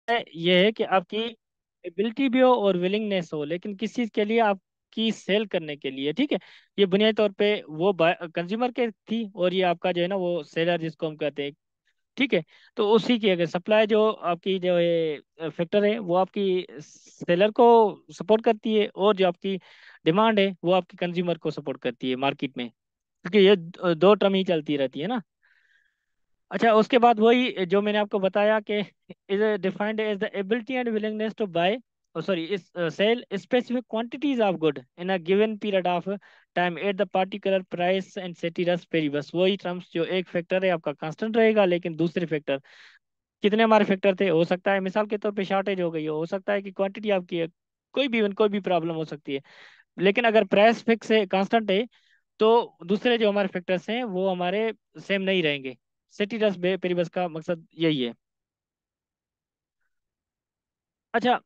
ये है कि आपकी एबिलिटी भी हो और विलिंगनेस हो, लेकिन किस चीज़ के लिए? आपकी सेल करने के लिए, ठीक है। ये बुनियादी तौर पे वो कंज्यूमर के थी, और ये आपका जो है ना वो सेलर जिसको हम कहते हैं, ठीक है। तो उसी की अगर सप्लाई जो आपकी जो है फैक्टर है, वो आपकी सेलर को सपोर्ट करती है, और जो आपकी डिमांड है वो आपकी कंज्यूमर को सपोर्ट करती है मार्केट में, क्योंकि ये दो टर्म ही चलती रहती है ना। अच्छा, उसके बाद वही जो मैंने आपको बताया कि is defined as the ability and willingness to buy, sorry, is sell specific quantities of good in a given period of time at the particular price and ceteris paribus. वही टर्म्स, जो एक फैक्टर है आपका constant रहेगा, लेकिन दूसरे factor, कितने हमारे फैक्टर थे, हो सकता है मिसाल के तौर पे शॉर्टेज हो गई हो सकता है कि क्वांटिटी आपकी है, कोई भी प्रॉब्लम हो सकती है। लेकिन अगर प्राइस फिक्स है, कांस्टेंट है, तो दूसरे जो हमारे फैक्टर्स हैं वो हमारे सेम नहीं रहेंगे। सेटिरस पेरिबस का मकसद यही है। अच्छा,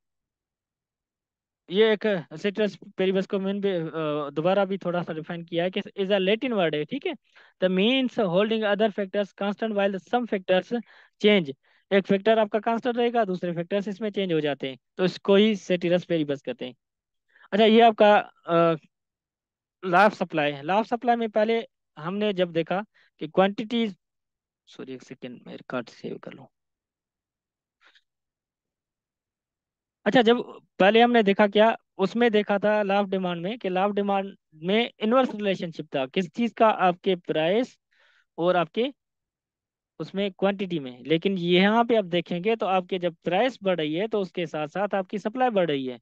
ये एक सेटिरस पेरिबस को मैंने भी दोबारा भी थोड़ा सा डिफाइन किया है कि इज अ लैटिन वर्ड है, ठीक है। The means holding other factors constant while some factors change. एक फैक्टर आपका कांस्टेंट रहेगा, दूसरे फैक्टर्स इसमें चेंज हो जाते हैं, तो इसको ही सेटिरस पेरिबस कहते हैं। अच्छा, ये आपका लाभ सप्लाई है। लाभ सप्लाई में पहले हमने जब देखा कि क्वांटिटी, सॉरी एक सेकेंड मेरे कार्ड सेव कर लूँ। अच्छा, जब पहले हमने देखा क्या, उसमें देखा था लाभ डिमांड में, कि लाभ डिमांड में इनवर्स रिलेशनशिप था, किस चीज का? आपके प्राइस और आपके उसमें क्वांटिटी में। लेकिन यहाँ पे आप देखेंगे तो आपके जब प्राइस बढ़ रही है तो उसके साथ साथ आपकी सप्लाई बढ़ रही है,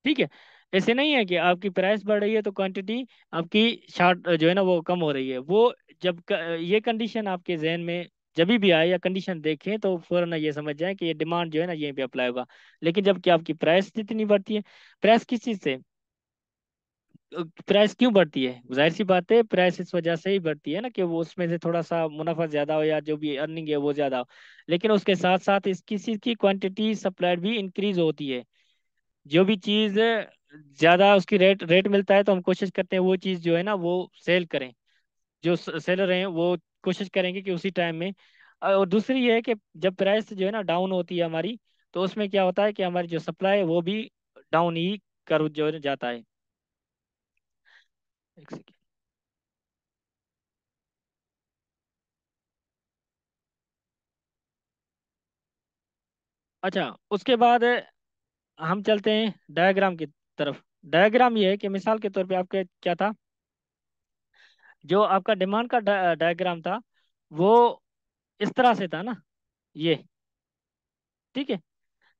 ठीक है। ऐसे नहीं है कि आपकी प्राइस बढ़ रही है तो क्वांटिटी आपकी शार्ट जो है ना वो कम हो रही है। वो जब ये कंडीशन आपके जहन में जब भी आए या कंडीशन देखें तो फौरन ये समझ जाए कि ये डिमांड जो है ना यहीं पे अप्लाई होगा। लेकिन जब कि आपकी प्राइस जितनी बढ़ती है, प्राइस किस चीज़ से, प्राइस क्यों बढ़ती है? जाहिर सी बात है, प्राइस इस वजह से ही बढ़ती है ना कि वो उसमें से थोड़ा सा मुनाफा ज्यादा हो या जो भी अर्निंग है वो ज्यादा हो। लेकिन उसके साथ साथ इस किसी की क्वांटिटी सप्लाइड भी इंक्रीज होती है। जो भी चीज ज्यादा उसकी रेट मिलता है तो हम कोशिश करते हैं वो चीज जो है ना वो सेल करें। जो सेलर हैं वो कोशिश करेंगे कि उसी टाइम में। और दूसरी ये है कि जब प्राइस जो है ना डाउन होती है हमारी, तो उसमें क्या होता है कि हमारी जो सप्लाई है वो भी डाउन ही कर जो है जाता है। एक सेकेंड। अच्छा, उसके बाद हम चलते हैं डायग्राम की तरफ। डायग्राम ये है कि मिसाल के तौर पे आपके क्या था, जो आपका डिमांड का डायग्राम था वो इस तरह से था ना, ये, ठीक है।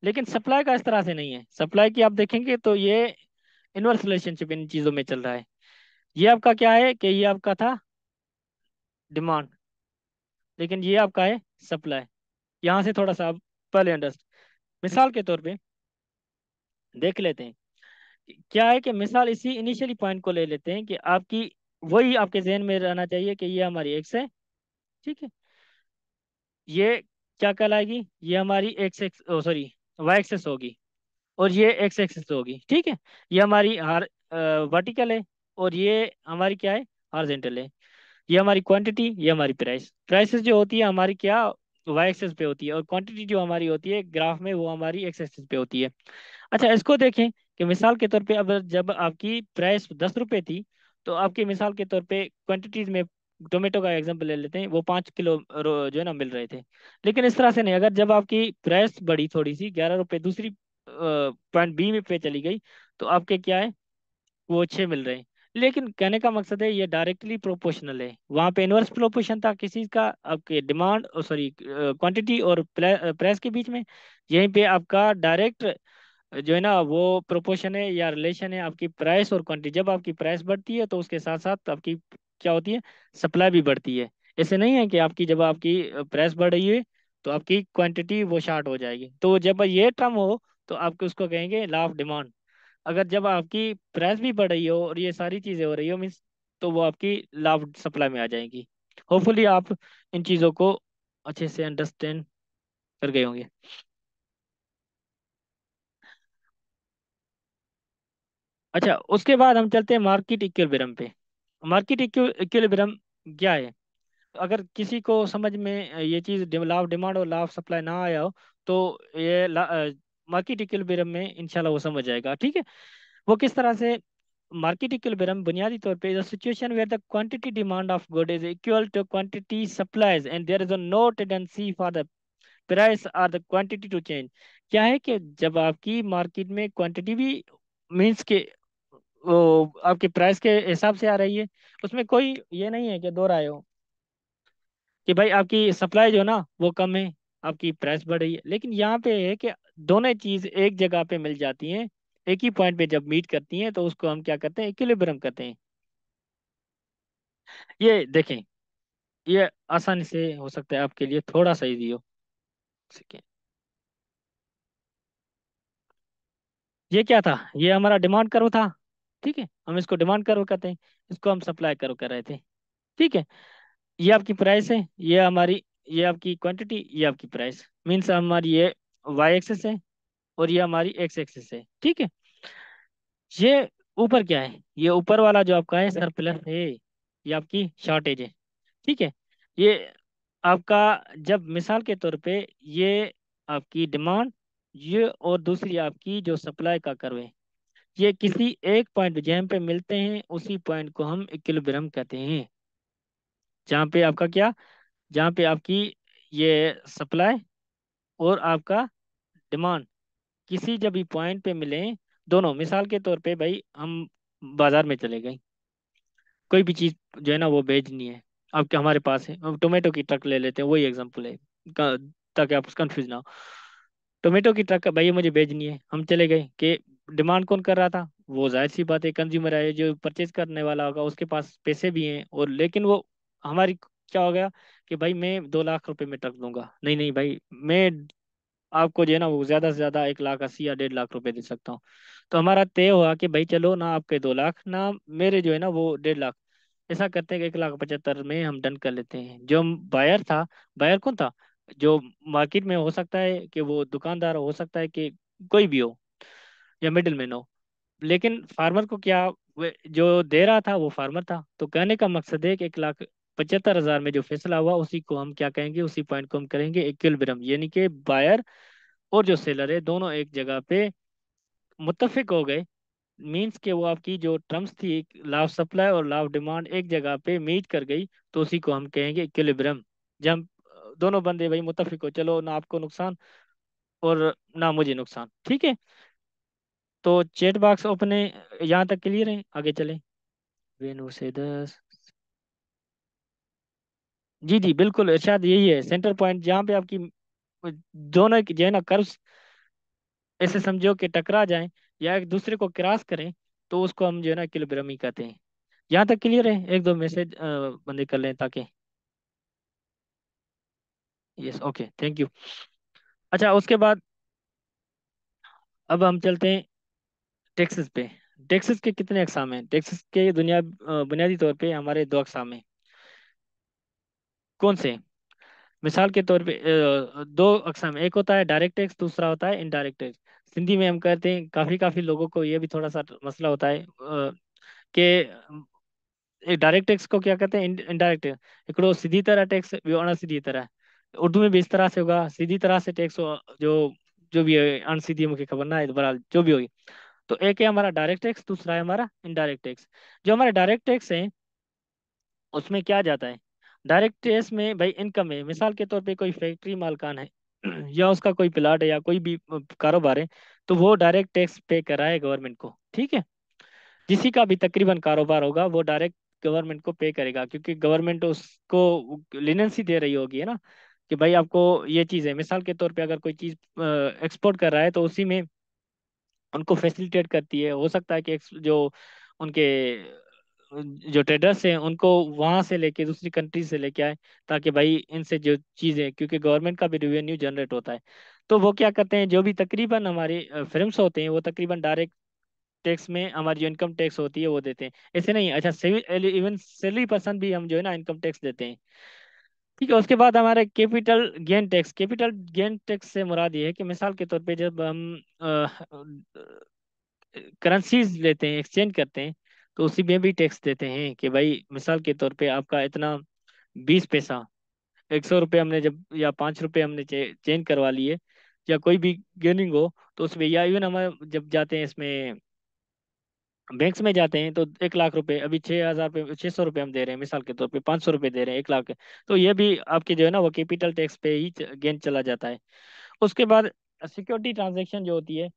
लेकिन सप्लाई का इस तरह से नहीं है। सप्लाई की आप देखेंगे तो ये इनवर्स रिलेशनशिप इन चीज़ों में चल रहा है। ये आपका क्या है कि ये आपका था डिमांड, लेकिन ये आपका है सप्लाई। यहाँ से थोड़ा सा आप पहले अंडरस्ट, मिसाल के तौर पे देख लेते हैं। क्या है कि मिसाल इसी इनिशियली पॉइंट को ले लेते हैं कि आपकी, वही आपके जहन में रहना चाहिए कि ये हमारी एक्स है, ठीक है। ये क्या कहलाएगी? ये हमारी x x, sorry, y axis होगी, और ये एक्स एक्सेस होगी, ठीक है। ये हमारी हार वर्टिकल है, और ये हमारी क्या है? हॉरिजॉन्टल है। ये हमारी क्वांटिटी, ये हमारी प्राइस। प्राइसेस जो होती है हमारी क्या, वाई एक्सेस पे होती है, और क्वांटिटी जो हमारी होती है ग्राफ में वो हमारी एक्स एक्सेस पे होती है। अच्छा, इसको देखें कि मिसाल के तौर पे अब जब आपकी प्राइस 10 रुपए थी, तो आपकी मिसाल के तौर पे क्वांटिटीज में टोमेटो का एग्जांपल ले लेते हैं, वो 5 किलो जो है ना मिल रहे थे। लेकिन इस तरह से नहीं, अगर जब आपकी प्राइस बढ़ी थोड़ी सी, 11 रुपए दूसरी पॉइंट बी में पे चली गई, तो आपके क्या है? वो 6 मिल रहे हैं। लेकिन कहने का मकसद है ये डायरेक्टली प्रोपोर्शनल है। वहां पे इनवर्स प्रोपोर्शन था किसी का, आपके डिमांड और सॉरी क्वांटिटी और प्राइस के बीच में। यहीं पे आपका डायरेक्ट जो है ना वो प्रोपोर्शन है या रिलेशन है आपकी प्राइस और क्वांटिटी। जब आपकी प्राइस बढ़ती है तो उसके साथ साथ आपकी क्या होती है? सप्लाई भी बढ़ती है। ऐसे नहीं है कि आपकी जब आपकी प्राइस बढ़ रही है तो आपकी क्वांटिटी वो शार्ट हो जाएगी। तो जब ये टर्म हो तो आपको उसको कहेंगे लॉ ऑफ डिमांड। अगर जब आपकी प्राइस भी बढ़ रही हो और ये सारी चीजें हो रही हो मीन्स, तो वो आपकी लॉ ऑफ सप्लाई में आ जाएंगी। होपफुली आप इन चीजों को अच्छे से अंडरस्टैंड कर गए होंगे। अच्छा, उसके बाद हम चलते हैं मार्केट इक्विलिब्रियम पे। मार्केट इक्विलिब्रियम क्या है? अगर किसी को समझ में ये चीज़ लॉ ऑफ डिमांड और लॉ ऑफ सप्लाई ना आया हो, तो ये मार्केट इक्विलिब्रियम में इंशाल्लाह वो समझ जाएगा, ठीक है। वो किस तरह से, मार्केट इक्विलिब्रियम बुनियादी तौर पे the situation where the quantity demand of good is equal to quantity supplies and there is no tendency for the price और द क्वांटिटी टू चेंज। क्या है कि जब आपकी मार्केट में क्वांटिटी भी मीन्स के वो आपके प्राइस के हिसाब से आ रही है, उसमें कोई ये नहीं है कि दो राय हो कि भाई आपकी सप्लाई जो ना वो कम है, आपकी प्राइस बढ़ रही है। लेकिन यहाँ पे है कि दोनों चीज एक जगह पे मिल जाती हैं, एक ही पॉइंट पे जब मीट करती हैं तो उसको हम क्या करते हैं, इक्विलिब्रियम करते हैं। ये देखें, ये आसानी से हो सकता है आपके लिए थोड़ा सा इजी हो सके। ये क्या था, ये हमारा डिमांड कर्व था, ठीक है, हम इसको डिमांड कर्व कहते हैं, इसको हम सप्लाई कर्व कर रहे थे, ठीक है। ये आपकी प्राइस है, ये हमारी, ये आपकी क्वांटिटी, ये आपकी प्राइस, मीन्स हमारी ये वाई एक्सेस है और ये हमारी एक्स एक्सेस है, ठीक है। ये ऊपर क्या है, ये ऊपर वाला जो आपका है सरप्लस है, ये आपकी शॉर्टेज है, ठीक है। ये आपका, जब मिसाल के तौर पे ये आपकी डिमांड, ये और दूसरी आपकी जो सप्लाई का कर्व है, ये किसी एक पॉइंट जहाँ पे मिलते हैं उसी पॉइंट को हम इक्विलिब्रियम कहते हैं। जहाँ पे आपका क्या, जहाँ पे आपकी ये सप्लाई और आपका डिमांड किसी जब भी पॉइंट पे मिले, दोनों, मिसाल के तौर पे भाई हम बाजार में चले गए, कोई भी चीज जो है ना वो भेजनी है, आपके हमारे पास है, हम टोमेटो की ट्रक ले लेते हैं, वही एग्जांपल है, ताकि आप कंफ्यूज ना हो। टोमेटो की ट्रक भाई मुझे भेजनी है, हम चले गए कि डिमांड कौन कर रहा था, वो जाहिर सी बात है कंज्यूमर है, जो परचेज करने वाला होगा उसके पास पैसे भी हैं, और लेकिन वो हमारी क्या हो गया कि भाई मैं 2 लाख रुपए में ट्रक दूंगा, नहीं नहीं भाई, मैं आपको जो है ना वो ज्यादा से ज्यादा 1 लाख 80 या 1.5 लाख रुपए दे सकता हूँ। तो हमारा तय हुआ कि भाई चलो ना आपके 2 लाख, ना मेरे जो है ना वो 1.5 लाख, ऐसा करते हैं कि 1 लाख 75 में हम डन कर लेते हैं। जो बायर था, बायर कौन था, जो मार्केट में हो सकता है कि वो दुकानदार हो सकता है कि कोई भी हो, या मिडिल मैन हो, लेकिन फार्मर को क्या, जो दे रहा था वो फार्मर था। तो कहने का मकसद है कि 1 लाख 75 हजार में जो फैसला हुआ उसी को हम क्या कहेंगे, उसी पॉइंट को हम करेंगे इक्विलिब्रियम, यानी कि बायर और जो सेलर है दोनों एक जगह पे मुत्तफिक हो गए। मीन्स के वो आपकी जो टर्म्स थी, लॉ ऑफ सप्लाई और लॉ ऑफ डिमांड एक जगह पे मीट कर गई, तो उसी को हम कहेंगे इक्विलिब्रियम। जब दोनों बंदे भाई मुत्तफिक हो, चलो ना आपको नुकसान और ना मुझे नुकसान, ठीक है। तो चेट बॉक्स ओपन है, यहाँ तक क्लियर है, आगे चलें। वेन्यू से 10, जी जी बिल्कुल इरशाद, यही है सेंटर पॉइंट जहाँ पे आपकी दोनों की जो है ना कर्व्स ऐसे समझो कि टकरा जाएं या एक दूसरे को क्रॉस करें, तो उसको हम जो है ना इक्विलिब्रियम ही कहते हैं। यहाँ तक क्लियर है, एक दो मैसेज बंदे कर लें ताकि। Yes, okay, thank you. अच्छा, उसके बाद अब हम चलते हैं टैक्सेस पे। टैक्सेस के कितने अकसाम हैं, टैक्सेस के बुनियादी तौर पे हमारे दो अकसाम हैं। कौन से, मिसाल के तौर पे दो अकसाम, एक होता है डायरेक्ट टैक्स, दूसरा होता है इनडायरेक्ट टैक्स। सिंधी में हम कहते हैं, काफी काफी लोगों को ये भी थोड़ा सा मसला होता है कि डायरेक्ट टैक्स को क्या कहते हैं, इनडायरेक्ट टैक्स। हिकिड़ो सीधी तरह टैक्स, ॿियो अण सीधी तरह। उर्दू में भी इस तरह से होगा, सीधी तरह से टैक्स हो, जो जो भी है, अण सीधी मुझे खबर ना है, बहरहाल जो भी होगी। तो एक है हमारा डायरेक्ट टैक्स, दूसरा है हमारा इनडायरेक्ट टैक्स। जो हमारा डायरेक्ट टैक्स है उसमें क्या जाता है, डायरेक्ट टैक्स में भाई इनकम है, मिसाल के तौर पे कोई फैक्ट्री मालकान है या उसका कोई प्लाट है या कोई भी कारोबार है, तो वो डायरेक्ट टैक्स पे कराए गवर्नमेंट को, ठीक है। किसी का भी तकरीबन कारोबार होगा वो डायरेक्ट गवर्नमेंट को पे करेगा, क्योंकि गवर्नमेंट उसको लिनेंसी दे रही होगी, है ना, कि भाई आपको ये चीज़ है। मिसाल के तौर पे अगर कोई चीज़ एक्सपोर्ट कर रहा है तो उसी में उनको फैसिलिटेट करती है, हो सकता है कि जो उनके जो ट्रेडर्स हैं उनको वहां से लेके दूसरी कंट्री से लेके आए, ताकि भाई इनसे जो चीज़ें, क्योंकि गवर्नमेंट का भी रेवेन्यू जनरेट होता है, तो वो क्या करते हैं, जो भी तकरीबन हमारे फिल्म्स होते हैं वो तकरीबन डायरेक्ट टैक्स में हमारी जो इनकम टैक्स होती है वो देते हैं। ऐसे नहीं, अच्छा सिविल इवन सैलरी पर्सन भी हम जो है ना इनकम टैक्स देते हैं, ठीक है। उसके बाद हमारे capital gain tax, capital gain tax से मुराद ये है कि मिसाल के तौर पे जब हम करेंसीज लेते हैं, एक्सचेंज करते हैं, तो उसी में भी टैक्स देते हैं कि भाई मिसाल के तौर पे आपका इतना 20 पैसा। 100 रुपये हमने जब, या 5 रुपये हमने चेंज करवा लिए, या कोई भी गेनिंग हो, तो उसमें, या इवन हम जब जाते हैं इसमें बैंक्स में जाते हैं, तो 1 लाख रुपए अभी 6,000 रुपये, 600 रुपये हम दे रहे हैं मिसाल के तौर पे, 500 रुपये दे रहे हैं 1 लाख के। तो ये भी आपके जो है ना वो कैपिटल टैक्स पे ही गेन चला जाता है। उसके बाद सिक्योरिटी ट्रांजैक्शन जो होती है,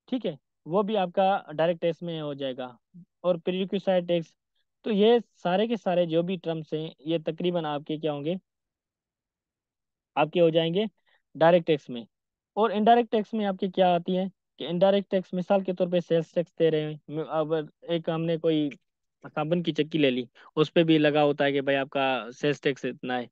ठीक है, वो भी आपका डायरेक्ट टैक्स में हो जाएगा। और प्रीरिक्विसाइट टैक्स, तो ये सारे के सारे जो भी टर्म्स हैं, ये तकरीबन आपके क्या होंगे, आपके हो जाएंगे डायरेक्ट टैक्स में। और इनडायरेक्ट टैक्स में आपकी क्या आती है, कि इनडायरेक्ट टैक्स मिसाल के तौर पे सेल्स टैक्स दे रहे हैं, अब एक हमने कोई साबुन की चक्की ले ली, उस पे भी लगा होता है कि भाई आपका सेल्स टैक्स इतना है।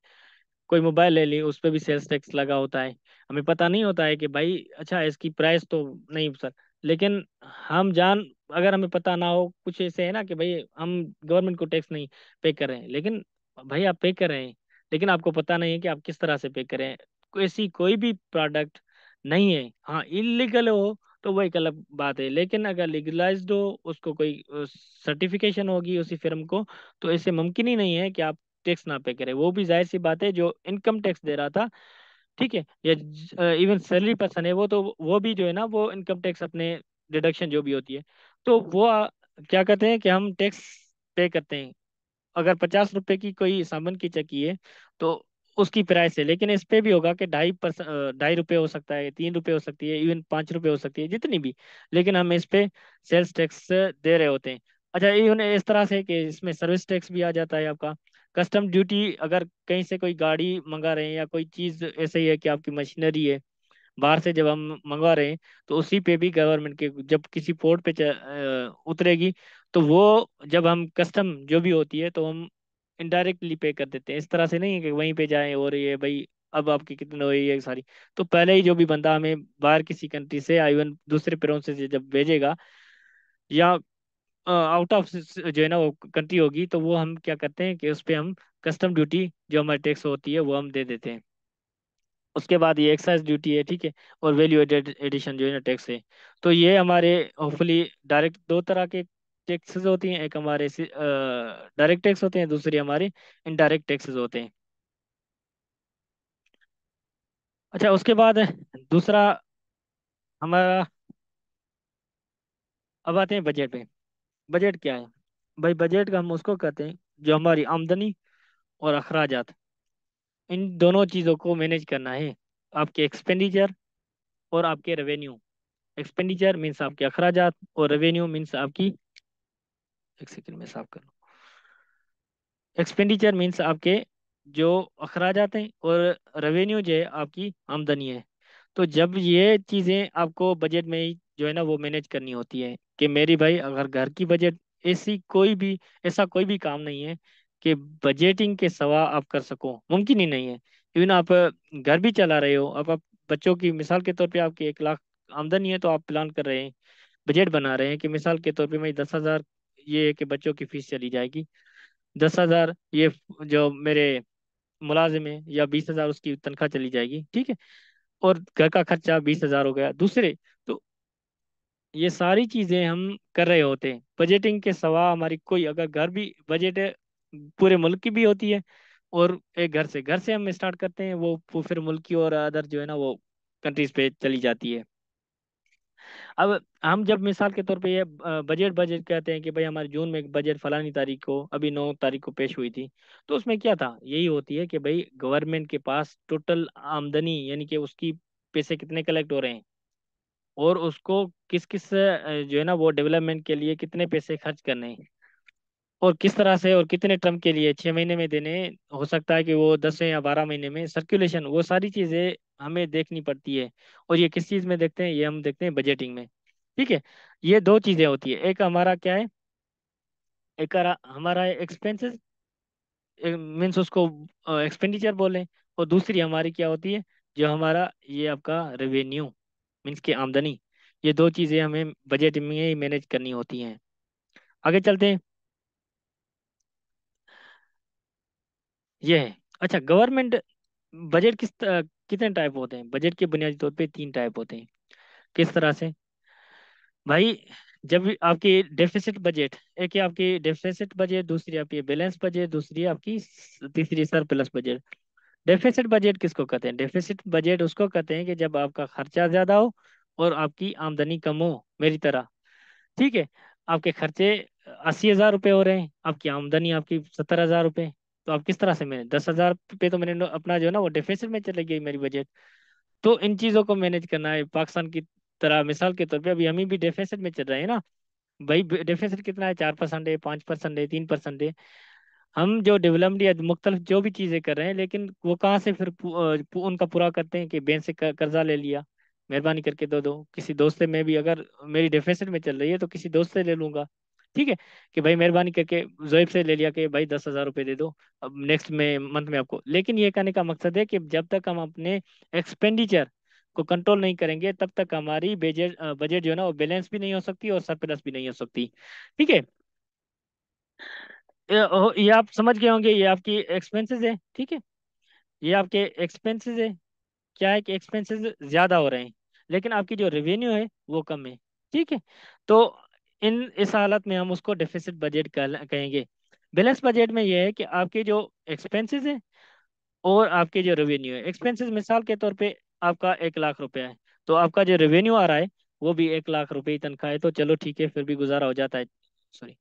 कोई मोबाइल ले ली, उस पे भी सेल्स टैक्स लगा होता है। हमें पता नहीं होता है कि भाई अच्छा इसकी प्राइस तो नहीं सर, लेकिन हम जान, अगर हमें पता ना हो, कुछ ऐसे है ना कि भाई हम गवर्नमेंट को टैक्स नहीं पे कर रहे हैं, लेकिन भाई आप पे कर रहे हैं, लेकिन आपको पता नहीं है कि आप किस तरह से पे करें। ऐसी कोई भी प्रोडक्ट नहीं है, हाँ इलीगल हो तो वो एक अलग बात है, लेकिन अगर लीगलाइज्ड हो, उसको कोई सर्टिफिकेशन होगी उसी फर्म को, तो ऐसे मुमकिन ही नहीं है कि आप टैक्स ना पे करे। वो भी जाहिर सी बात है जो इनकम टैक्स दे रहा था, ठीक है, या इवन सैलरी पर्सन है, वो तो वो भी जो है ना वो इनकम टैक्स अपने डिडक्शन जो भी होती है, तो वो क्या कहते हैं कि हम टैक्स पे करते हैं। अगर 50 रुपए की कोई सामान की चक्की है, तो उसकी प्राइस है, लेकिन इस पे भी होगा कि 2.5 रुपये हो सकता है, 3 रुपये हो सकती है, इवन 5 रुपये हो सकती है, जितनी भी, लेकिन हम इस पे सेल्स टैक्स दे रहे होते हैं। अच्छा, इवन इस तरह से कि इसमें सर्विस टैक्स भी आ जाता है आपका। कस्टम ड्यूटी, अगर कहीं से कोई गाड़ी मंगा रहे हैं, या कोई चीज़ ऐसे ही है कि आपकी मशीनरी है, बाहर से जब हम मंगवा रहे हैं, तो उसी पे भी गवर्नमेंट के जब किसी पोर्ट पे उतरेगी, तो वो जब हम कस्टम जो भी होती है, तो हम इनडायरेक्टली पे कर देते हैं। इस तरह से नहीं है कि वहीं पे जाएं और ये भाई अब आपकी कितनी हुई है सारी, तो पहले ही जो भी बंदा हमें बाहर किसी कंट्री से, इवन दूसरे प्रोविंस से जब भेजेगा, या आउट ऑफ जो है ना वो कंट्री होगी, तो वो हम क्या करते हैं कि उस पे हम कस्टम ड्यूटी जो हमारी टैक्स होती है वो हम दे देते हैं। उसके बाद ये एक्साइज ड्यूटी है, ठीक है, और वैल्यू एडेड एडिशन जो है ना टैक्स है। तो ये हमारे होपफुली डायरेक्ट दो तरह के टैक्सेस होती हैं, एक हमारे डायरेक्ट टैक्स होते हैं, दूसरी हमारे इनडायरेक्ट टैक्सेस होते हैं। अच्छा, उसके बाद दूसरा हमारा, अब आते हैं बजट पे। बजट क्या है भाई? बजट का हम उसको कहते हैं जो हमारी आमदनी और अखराजात, इन दोनों चीज़ों को मैनेज करना है। आपके एक्सपेंडिचर और आपके रेवेन्यू। एक्सपेंडिचर मीन्स आपके अखराजात, और रेवेन्यू मीन्स आपकी, एक सेकंड में साफ कर लूं, एक्सपेंडिचर मीन्स आपके जो अखराजात हैं, और रेवेन्यू जो है आपकी आमदनी है। तो जब ये चीज़ें आपको बजट में ही जो है ना वो मैनेज करनी होती है, कि मेरी भाई अगर घर की बजट, ऐसी कोई भी, ऐसा कोई भी काम नहीं है कि बजटिंग के सिवा आप कर सको, मुमकिन ही नहीं है। इवन आप घर भी चला रहे हो, आप बच्चों की मिसाल के तौर पे आपकी 1 लाख आमदनी है, तो आप प्लान कर रहे हैं, बजट बना रहे हैं कि मिसाल के तौर पे मैं 10,000, ये है कि बच्चों की फीस चली जाएगी, 10,000 ये जो मेरे मुलाजिम है, या 20,000 उसकी तनख्वाह चली जाएगी, ठीक है, और घर का खर्चा 20,000 हो गया दूसरे। तो ये सारी चीजें हम कर रहे होते हैं बजटिंग के सिवा। हमारी कोई अगर घर भी बजट है, पूरे मुल्क की भी होती है, और एक घर से हम स्टार्ट करते हैं, वो फिर मुल्क की और अदर जो है ना वो कंट्रीज पे चली जाती है। अब हम जब मिसाल के तौर पे ये बजट बजट कहते हैं कि भाई हमारे जून में एक बजट फलानी तारीख को, अभी 9 तारीख को पेश हुई थी, तो उसमें क्या था, यही होती है कि भाई गवर्नमेंट के पास टोटल आमदनी, यानी कि उसकी पैसे कितने कलेक्ट हो रहे हैं, और उसको किस किस जो है ना वो डेवलपमेंट के लिए कितने पैसे खर्च करने हैं, और किस तरह से, और कितने टर्म के लिए, 6 महीने में देने, हो सकता है कि वो 10 या 12 महीने में, सर्कुलेशन, वो सारी चीजें हमें देखनी पड़ती है। और ये किस चीज में देखते हैं, ये हम देखते हैं बजटिंग में, ठीक है। ये दो चीजें होती है, एक हमारा क्या है, एक हमारा एक्सपेंसेस, मीन्स उसको एक्सपेंडिचर बोलें, और दूसरी हमारी क्या होती है, जो हमारा ये आपका रेवेन्यू, मीन्स की आमदनी। ये दो चीजें हमें बजट में ही मैनेज करनी होती हैं। आगे चलते हैं। ये है। अच्छा, गवर्नमेंट बजट कितने टाइप होते हैं? बजट के बुनियादी तौर पे 3 टाइप होते हैं। किस तरह से भाई? जब भी आपकी डेफिसिट बजट, एक है आपकी डेफिसिट बजट, दूसरी आपकी बैलेंस बजट, दूसरी है आपकी तीसरी सरप्लस बजट। डेफिसिट बजट किसको कहते हैं? डेफिसिट बजट उसको कहते हैं कि जब आपका खर्चा ज्यादा हो और आपकी आमदनी कम हो, मेरी तरह। ठीक है, आपके खर्चे 80,000 रुपये हो रहे हैं, आपकी आमदनी आपकी 70,000 रुपये, तो आप किस तरह से मैंने 10,000 रुपये तो मैंने अपना जो है ना वो डेफिसिट में चले गई मेरी बजट। तो इन चीजों को मैनेज करना है पाकिस्तान की तरह। मिसाल के तौर पे अभी हम भी डेफिसिट में चल रहे हैं ना भाई। डेफिसिट कितना है? 4% है, 5% है, 3% है। हम जो डेवलपमेंट या मुख्तलिफ जो भी चीजें कर रहे हैं, लेकिन वो कहाँ से फिर उनका पूरा करते हैं कि बैंक से कर्जा ले लिया, मेहरबानी करके दो दो किसी दोस्त से। मैं भी अगर मेरी डेफिसिट में चल रही है तो किसी दोस्त से ले लूंगा। ठीक है, कि भाई मेहरबानी करके जोइब से ले लिया कि भाई 10,000 रुपये दे दो अब नेक्स्ट में मंथ में आपको। लेकिन ये कहने का मकसद है कि जब तक हम अपने एक्सपेंडिचर को कंट्रोल नहीं करेंगे तब तक हमारी बजट बजट जो है ना वो बैलेंस भी नहीं हो सकती और सरप्लस भी नहीं हो सकती। ठीक है, ये आप समझ गए होंगे, ये आपकी एक्सपेंसेस है। ठीक है, ये आपके एक्सपेंसेस है। क्या है कि एक्सपेंसेस ज्यादा हो रहे हैं लेकिन आपकी जो रेवेन्यू है वो कम है। ठीक है, तो इस हालत में हम उसको डेफिसिट बजट कहेंगे। बैलेंस बजट में ये है कि आपके जो एक्सपेंसेस है और आपके जो रेवेन्यू है। एक्सपेंसेस मिसाल के तौर पे आपका 1 लाख रुपया है, तो आपका जो रेवेन्यू आ रहा है वो भी 1 लाख रुपए ही तनख्वाह है, तो चलो ठीक है, फिर भी गुजारा हो जाता है। सॉरी,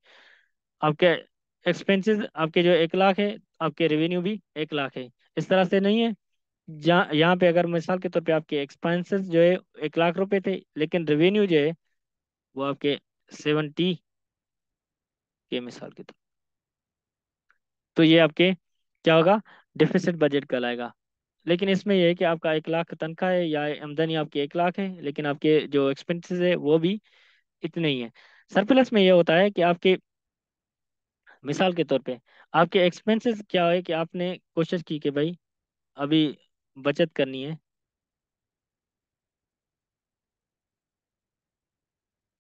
आपके एक्सपेंसेस आपके जो 1 लाख है, आपके रेवेन्यू भी 1 लाख है। इस तरह से नहीं है। जहाँ यहाँ पे अगर मिसाल के तौर पे आपके एक्सपेंसेस जो है 1 लाख रुपए थे लेकिन रेवेन्यू जो है वो आपके 70 के मिसाल के तौर, तो ये आपके क्या होगा? डिफिसिट बजट कहलाएगा। लेकिन इसमें यह है कि आपका 1 लाख तनख्वाह है या आमदनी आपकी 1 लाख है लेकिन आपके जो एक्सपेंसेस है वो भी इतने ही है। सरप्लस में यह होता है कि आपके मिसाल के तौर पे आपके एक्सपेंसेस क्या है कि आपने कोशिश की कि भाई अभी बचत करनी है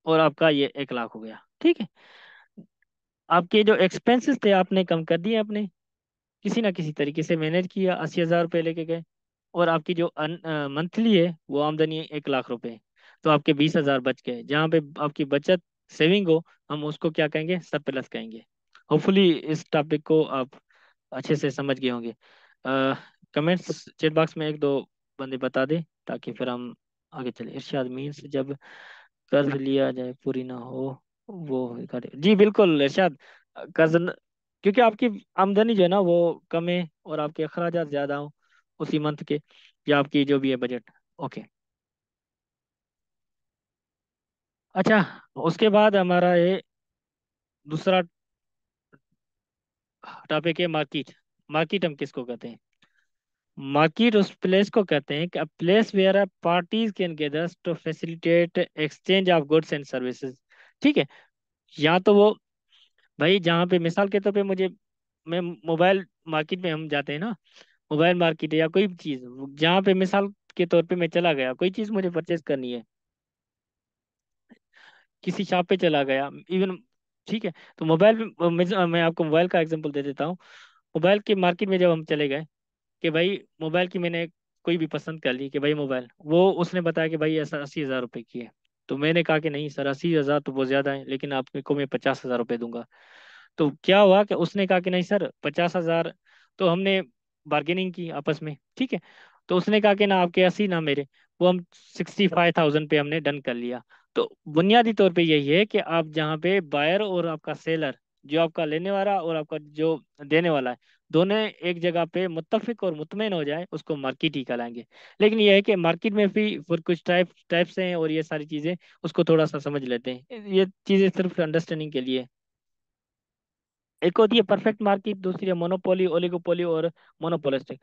और आपका ये 1 लाख हो गया। ठीक है, आपके जो एक्सपेंसेस थे आपने कम कर दिए, अपने किसी ना किसी तरीके से मैनेज किया, 80,000 रुपये लेके गए। और आपकी जो मंथली है वो आमदनी है 1 लाख रुपए, तो आपके 20,000 बच गए। जहाँ पे आपकी बचत सेविंग हो हम उसको क्या कहेंगे? सरप्लस कहेंगे। होपफुली इस टॉपिक को आप अच्छे से समझ गए होंगे। कमेंट्स चैट बॉक्स में एक दो बंदे बता दें ताकि फिर हम आगे चले। इरशाद मीन्स जब कर्ज लिया जाए पूरी ना हो वो करे। जी बिल्कुल इरशाद, कर्ज क्योंकि आपकी आमदनी जो है ना वो कम है और आपके अखराजात ज्यादा हो उसी मंथ के, या आपकी जो भी है बजट। ओके, अच्छा, उसके बाद हमारा ये दूसरा टॉपिक है मार्केट। मार्केट हम किसको कहते हैं? मार्केट उस प्लेस को कहते हैं कि a place where parties can gather to facilitate exchange of goods and services. ठीक है, या तो वो भाई जहाँ पे मिसाल के तौर पे मुझे, मैं मोबाइल मार्केट में हम जाते हैं ना, मोबाइल मार्केट या कोई भी चीज़, जहाँ पे मिसाल के तौर पे मैं चला गया, कोई चीज़ मुझे परचेज करनी है, किसी शॉप पे चला गया इवन। ठीक है, तो मोबाइल मैं आपको मोबाइल का एग्जांपल दे देता हूँ। मोबाइल के मार्केट में जब हम चले गए कि भाई मोबाइल की मैंने कोई भी पसंद कर ली कि भाई मोबाइल, वो उसने बताया कि भाई ऐसा 80,000 रुपये की है। तो मैंने कहा कि नहीं सर, 80,000 तो बहुत ज़्यादा है, लेकिन आपको मैं 50,000 रुपये दूंगा। तो क्या हुआ कि उसने कहा कि नहीं सर 50,000। तो हमने बार्गेनिंग की आपस में। ठीक है, तो उसने कहा कि ना आपके 80 ना मेरे, वो हम 65,000 पे हमने डन कर लिया। तो बुनियादी तौर पे यही है कि आप जहाँ पे बायर और आपका सेलर, जो आपका लेने वाला और आपका जो देने वाला है, दोनों एक जगह पे मुत्तफिक और मुतमईन हो जाए उसको मार्केट ही कहलाएंगे। लेकिन यह है कि मार्केट में भी फिर कुछ टाइप्स हैं और ये सारी चीज़ें उसको थोड़ा सा समझ लेते हैं। ये चीज़ें सिर्फ अंडरस्टैंडिंग के लिए। एक होती है परफेक्ट मार्केट, दूसरी है मोनोपोली, ओलिगोपोली और मोनोपोलिस्टिक।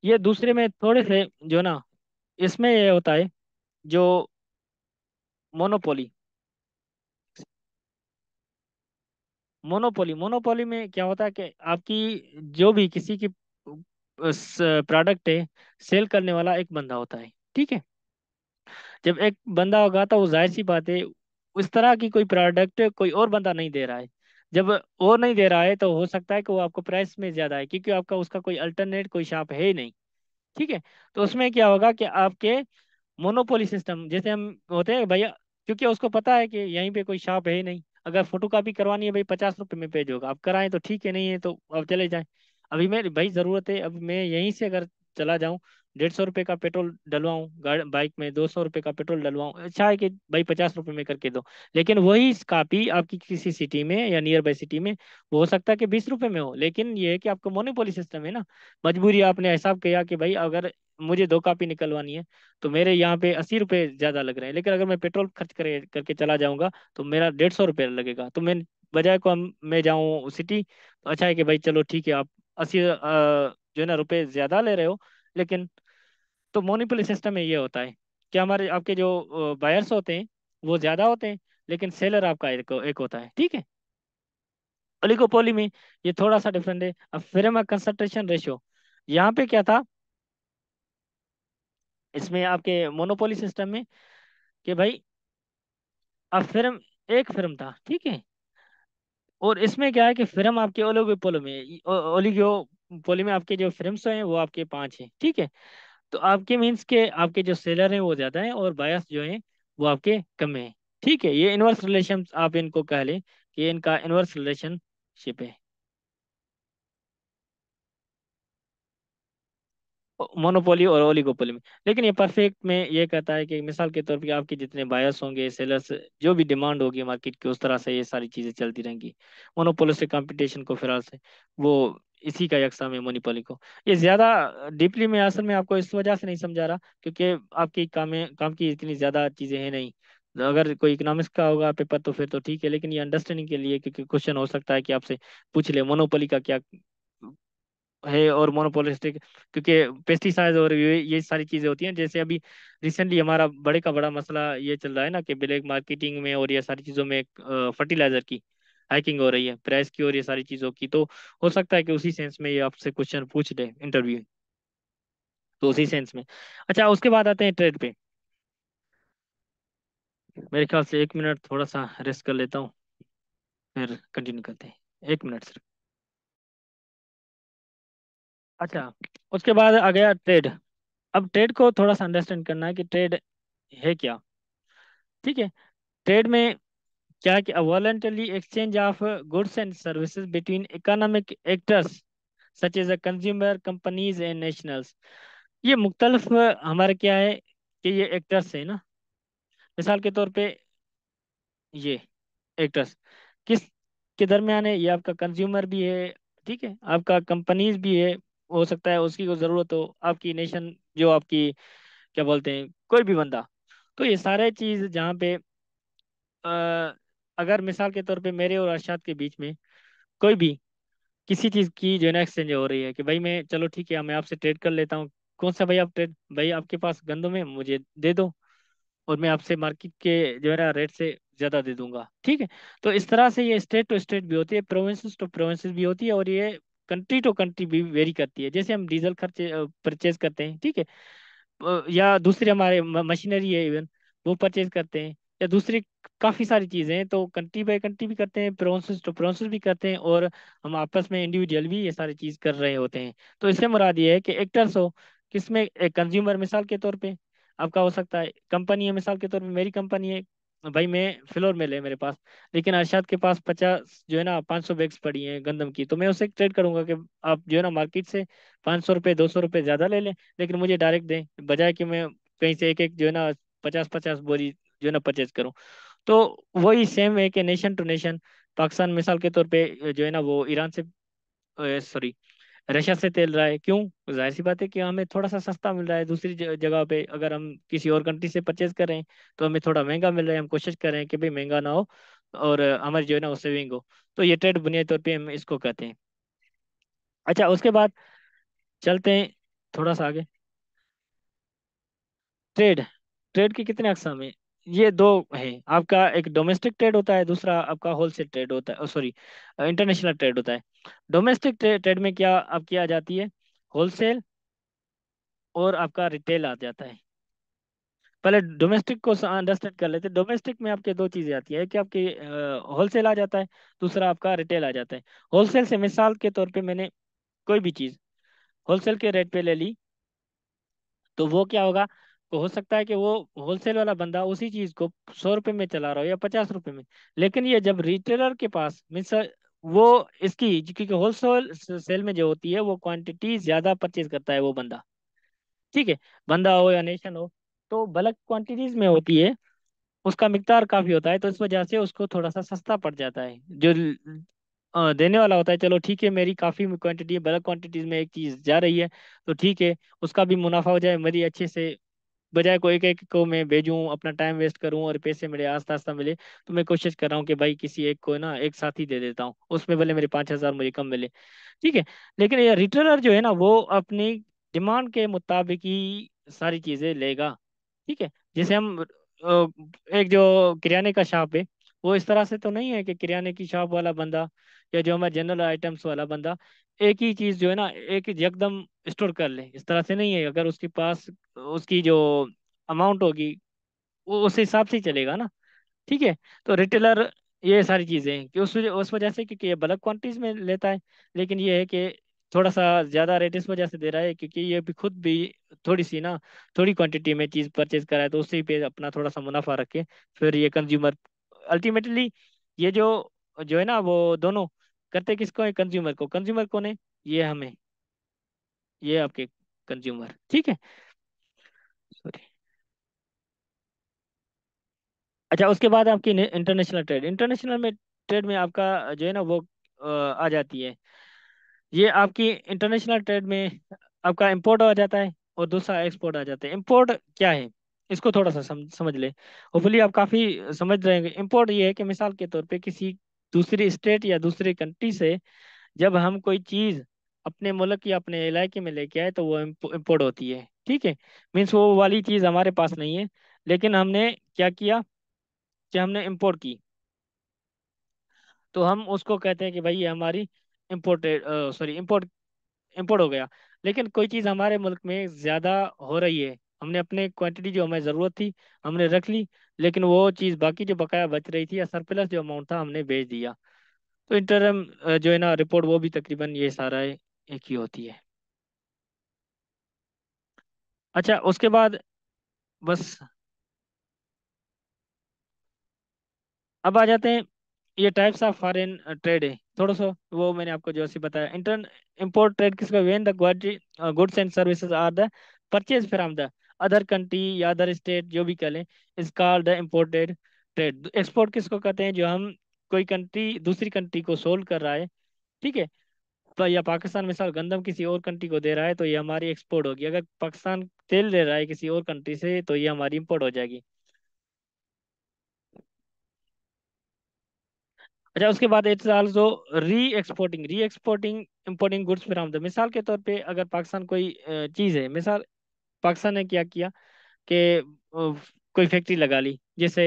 ये दूसरे में थोड़े से जो ना, इसमें ये होता है जो मोनोपोली। मोनोपोली मोनोपोली में क्या होता है कि आपकी जो भी किसी की प्रोडक्ट है, सेल करने वाला एक बंदा होता है। ठीक है, जब एक बंदा होगा तो वो जाहिर सी बात है उस तरह की कोई प्रोडक्ट कोई और बंदा नहीं दे रहा है। जब और नहीं दे रहा है तो हो सकता है कि वो आपको प्राइस में ज्यादा है क्योंकि आपका उसका कोई अल्टरनेट कोई शॉप है ही नहीं। ठीक है, तो उसमें क्या होगा कि आपके मोनोपोली सिस्टम जैसे हम होते हैं भैया, क्योंकि उसको पता है कि यहीं पे कोई शॉप है ही नहीं। अगर फोटो कॉपी करवानी है भाई, 50 रुपये में पेज होगा, आप कराएं तो ठीक है, नहीं है तो आप चले जाएं। अभी मेरी भाई ज़रूरत है, अब मैं यहीं से अगर चला जाऊं, 150 रुपये का पेट्रोल डलवाऊं गाड़ी बाइक में, 200 रुपये का पेट्रोल डलवाऊं, अच्छा है कि भाई 50 रुपये में करके दो। लेकिन वही कॉपी आपकी किसी सिटी में या नियर बाई सिटी में वो हो सकता है कि 20 रुपये में हो, लेकिन ये है कि आपको मोनोपोली सिस्टम है ना। मजबूरी आपने हिसाब किया कि भाई अगर मुझे 2 कॉपी निकलवानी है तो मेरे यहाँ पे 80 रुपये ज्यादा लग रहे हैं, लेकिन अगर मैं पेट्रोल खर्च करके चला जाऊंगा तो मेरा 150 रुपये लगेगा। तो मैं बजाय को मैं जाऊँ सिटी, तो अच्छा है कि भाई चलो ठीक है, आप 80 जो है ना रुपये ज्यादा ले रहे हो, लेकिन तो मोनोपोली सिस्टम में ये होता है कि हमारे आपके जो बायर्स होते हैं वो ज्यादा होते हैं, लेकिन सेलर आपका एक होता है, ठीक है। ओलिगोपोली में ये थोड़ा सा डिफरेंट है। अब फ्रेम कंसंट्रेशन रेशियो, यहाँ पे क्या था इसमें आपके मोनोपोली सिस्टम में, कि भाई अब फिल्म एक फिल्म था, ठीक है। और इसमें क्या है कि फिल्म आपके ओलिगोपोली में ओलिगोपोली में आपके जो फिल्म्स हैं वो आपके 5 हैं, ठीक है। तो आपके मीन्स के आपके जो सेलर हैं वो ज्यादा हैं और बायर्स जो हैं वो आपके कम हैं, ठीक है। ये इनवर्स रिलेशन आप इनको कह लें कि इनका इनवर्स रिलेशनशिप है मोनोपोली और ओलिगोपोली में। लेकिन ये परफेक्ट में ये कहता है कि मिसाल के तौर पे आपके जितने बायर्स होंगे, सेलर्स, जो भी डिमांड होगी मार्केट की, उस तरह से ये सारी चीजें चलती रहेंगी। मोनोपोली से कंपटीशन को फिलहाल से वो इसी का यकसाम है मोनोपोली को। ये ज्यादा डीपली में असल में आपको इस वजह से नहीं समझा रहा क्योंकि आपकी काम की इतनी ज्यादा चीजें हैं नहीं। अगर कोई इकोनॉमिक्स का होगा पेपर तो फिर तो ठीक है, लेकिन ये अंडरस्टैंडिंग के लिए, क्योंकि क्वेश्चन हो सकता है कि आपसे पूछ ले मोनोपोली का क्या है और मोनोपोलिस्टिक, क्योंकि पेस्टिसाइड और ये सारी चीजें होती हैं। जैसे अभी रिसेंटली हमारा बड़े का बड़ा मसला ये चल रहा है ना कि ब्लैक मार्केटिंग में और ये सारी चीजों में फर्टिलाइजर की हाइकिंग हो रही है, प्राइस की और ये सारी चीजों की। तो हो सकता है कि उसी सेंस में ये आपसे क्वेश्चन पूछ ले इंटरव्यू, तो उसी सेंस में। अच्छा, उसके बाद आते हैं ट्रेड पे। मेरे ख्याल से 1 मिनट थोड़ा सा रेस्ट कर लेता हूँ, फिर कंटिन्यू करते हैं, 1 मिनट सिर्फ। अच्छा, उसके बाद आ गया ट्रेड। अब ट्रेड को थोड़ा सा अंडरस्टैंड करना है कि ट्रेड है क्या, ठीक है। ट्रेड में क्या कि voluntary exchange of goods and services between economic actors such as consumer companies and nationals. ये मुख्तलिफ हमारे क्या है कि ये एक्टर्स है ना। मिसाल के तौर पे ये एक्टर्स किस के दरमियान है, ये आपका कंज्यूमर भी है, ठीक है, आपका कंपनीज भी है, हो सकता है उसकी को जरूरत हो, आपकी नेशन जो आपकी क्या बोलते हैं कोई भी बंदा। तो ये सारे चीज जहाँ पे अगर मिसाल के तौर पे मेरे और अरशद के बीच में कोई भी किसी चीज की जो है ना एक्सचेंज हो रही है कि भाई मैं चलो ठीक है मैं आपसे ट्रेड कर लेता हूँ। कौन सा भाई आप ट्रेड, भाई आपके पास गंदम है मुझे दे दो और मैं आपसे मार्केट के जो है ना रेट से ज्यादा दे दूंगा, ठीक है। तो इस तरह से ये स्टेट टू स्टेट भी होती है, प्रोविंसेस टू प्रोविंसेस भी होती है, और ये कंट्री टू कंट्री भी वेरी करती है। जैसे हम डीजल खर्चे परचेज करते हैं, ठीक है, या दूसरे हमारे मशीनरी है इवन वो परचेज करते हैं, या दूसरी काफ़ी सारी चीज़ें हैं, तो कंट्री बाय कंट्री भी करते हैं, प्रोसेस टू प्रोसेस भी करते हैं, और हम आपस में इंडिविजुअल भी ये सारी चीज़ कर रहे होते हैं। तो इससे मुराद ये है कि एक्टर्स हो किसमें, एक कंज्यूमर मिसाल के तौर पे आपका हो सकता है, कंपनी है मिसाल के तौर पे मेरी कंपनी है, भाई मैं फ्लोर में ले मेरे पास, लेकिन अरशद के पास 50 जो है ना 500 बैग्स पड़ी हैं गंदम की, तो मैं उससे ट्रेड करूंगा कि आप जो है ना मार्केट से 500 रुपये 200 रुपये ज्यादा ले लें, लेकिन मुझे डायरेक्ट दें, बजाय कि मैं कहीं से एक एक जो है ना 50-50 बोरी जो है ना परचेज करूं। तो वही सेम है कि नेशन टू नेशन, पाकिस्तान मिसाल के तौर पे जो है ना वो ईरान से, सॉरी, रशिया से तेल रहा है, क्यों, जाहिर सी बात है कि हमें थोड़ा सा सस्ता मिल रहा है। दूसरी जगह पे अगर हम किसी और कंट्री से परचेज कर रहे हैं तो हमें थोड़ा महंगा मिल रहा है, हम कोशिश कर रहे हैं कि भाई महंगा ना हो और हमारी जो है ना वो सेविंग हो। तो ये ट्रेड बुनियादी तौर पे हम इसको कहते हैं। अच्छा, उसके बाद चलते हैं थोड़ा सा आगे। ट्रेड, ट्रेड के कितने अकसाम हैं, ये दो है। आपका एक डोमेस्टिक ट्रेड होता है, दूसरा आपका होलसेल ट्रेड होता है, सॉरी इंटरनेशनल ट्रेड होता है। डोमेस्टिक ट्रेड में क्या आप किया जाती है, होलसेल और आपका रिटेल आ जाता है। पहले डोमेस्टिक को अंडरस्टैंड कर लेते हैं। डोमेस्टिक में आपके दो चीजें आती है कि आपकी होलसेल आ जाता है, दूसरा आपका रिटेल आ जाता है। होलसेल से मिसाल के तौर पे मैंने कोई भी चीज होलसेल के रेट पे ले ली, तो वो क्या होगा, को हो सकता है कि वो होलसेल वाला बंदा उसी चीज को 100 रुपये में चला रहा हो या 50 रुपये में। लेकिन ये जब रिटेलर के पास मीन्स वो इसकी क्योंकि होलसेल सेल में जो होती है वो क्वांटिटी ज्यादा परचेज करता है वो बंदा, ठीक है, बंदा हो या नेशन हो, तो बल्क क्वांटिटीज में होती है, उसका मिकदार काफी होता है, तो इस वजह से उसको थोड़ा सा सस्ता पड़ जाता है। जो देने वाला होता है, चलो ठीक है मेरी काफी क्वांटिटी है, बल्क क्वांटिटीज में एक चीज जा रही है, तो ठीक है उसका भी मुनाफा हो जाए, मेरी अच्छे से, बजाय को एक एक को मैं भेजूं अपना टाइम वेस्ट करूं और पैसे मेरे आस्ता आस्ता मिले, तो मैं कोशिश कर रहा हूँ कि भाई किसी एक को ना एक साथ ही दे देता हूँ, उसमें भले मेरे 5,000 मुझे कम मिले, ठीक है। लेकिन ये रिटेलर जो है ना वो अपनी डिमांड के मुताबिक ही सारी चीजें लेगा, ठीक है। जैसे हम एक जो किराने का शॉप है, वो इस तरह से तो नहीं है कि किराने की शॉप वाला बंदा या जो हमारे जनरल आइटम्स वाला बंदा एक ही चीज जो है ना एक ही एकदम स्टोर कर ले, इस तरह से नहीं है। अगर उसके पास उसकी जो अमाउंट होगी वो उस हिसाब से ही चलेगा ना, ठीक है। तो रिटेलर ये सारी चीजें हैं कि उस वजह से, क्योंकि ये बल्क क्वांटिटीज में लेता है, लेकिन ये है कि थोड़ा सा ज्यादा रेट इस वजह से दे रहा है क्योंकि ये भी खुद भी थोड़ी सी ना थोड़ी क्वांटिटी में चीज परचेज करा है, तो उसी पे अपना थोड़ा सा मुनाफा रखे, फिर ये कंज्यूमर अल्टीमेटली ये जो जो है ना वो दोनों करते किसको है, कंज्यूमर को ने, ये हमें, ये आपके कंज्यूमर, ठीक है। सॉरी। अच्छा, उसके बाद आपकी इंटरनेशनल में ट्रेड में आपका जो है ना वो आ जाती है, ये आपकी इंटरनेशनल ट्रेड में आपका इंपोर्ट आ जाता है और दूसरा एक्सपोर्ट आ जाता है। इंपोर्ट क्या है, इसको थोड़ा सा समझ ले, होपफुली आप काफी समझ रहे होंगे। इंपोर्ट ये है कि मिसाल के तौर पे किसी दूसरी स्टेट या दूसरी कंट्री से जब हम कोई चीज अपने मुल्क या अपने इलाके में लेके आए तो वो इम्पोर्ट होती है, ठीक है। मीन्स वो वाली चीज हमारे पास नहीं है, लेकिन हमने क्या किया कि हमने इम्पोर्ट की, तो हम उसको कहते हैं कि भाई ये हमारी इम्पोर्टेड, सॉरी, इम्पोर्ट हो गया। लेकिन कोई चीज़ हमारे मुल्क में ज़्यादा हो रही है, हमने अपने क्वांटिटी जो हमें ज़रूरत थी हमने रख ली, लेकिन वो चीज़ बाकी जो बकाया बच रही थी या सरप्लस जो अमाउंट था हमने भेज दिया, तो इंटरम जो है ना रिपोर्ट वो भी तकरीबन ये सारा एक ही होती है। अच्छा, उसके बाद बस अब आ जाते हैं, ये टाइप्स ऑफ फॉरेन ट्रेड है थोड़ा सा, वो मैंने आपको जो सी बताया। इंटर इम्पोर्ट ट्रेड किसका, when the goods and services are the purchase from the other country या अदर स्टेट, जो भी कह लें, is called the imported trade. Export किसको कहते हैं, जो हम कोई कंट्री दूसरी कंट्री को सोल्व कर रहा है, ठीक है। तो या पाकिस्तान मिसाल गंदम किसी और कंट्री को दे रहा है तो ये हमारी एक्सपोर्ट होगी, अगर पाकिस्तान तेल ले रहा है किसी और कंट्री से तो ये हमारी इम्पोर्ट हो जाएगी। अच्छा, उसके बाद इट्स आल्सो री exporting importing goods from the, मिसाल के तौर पे अगर पाकिस्तान कोई चीज़ है, मिसाल पाकिस्तान ने क्या किया कि कोई फैक्ट्री लगा ली, जैसे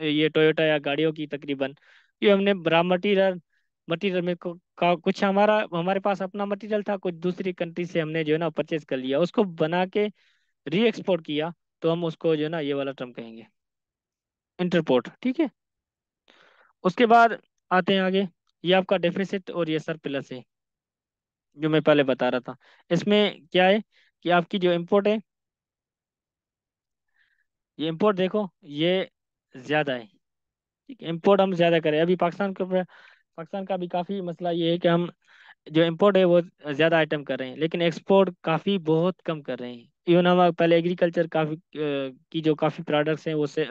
ये टोयोटा या गाड़ियों की तकरीबन, ये हमने रॉ मटीरियल में कुछ हमारे पास अपना मटीरियल था, कुछ दूसरी कंट्री से हमने जो है ना परचेज कर लिया, उसको बना के री एक्सपोर्ट किया, तो हम उसको जो है ना ये वाला टर्म कहेंगे, इंटरपोर्ट, ठीक है। उसके बाद आते हैं आगे, ये आपका डेफिसिट और ये सरप्लस है जो मैं पहले बता रहा था। इसमें क्या है कि आपकी जो इंपोर्ट है, ये इंपोर्ट देखो ये ज्यादा है, ठीक है, इंपोर्ट हम ज्यादा करें, अभी पाकिस्तान का भी काफी मसला ये है कि हम जो इंपोर्ट है वो ज्यादा आइटम कर रहे हैं, लेकिन एक्सपोर्ट काफी बहुत कम कर रहे हैं। इवन हम पहले एग्रीकल्चर काफी की जो काफी प्रोडक्ट्स हैं वो से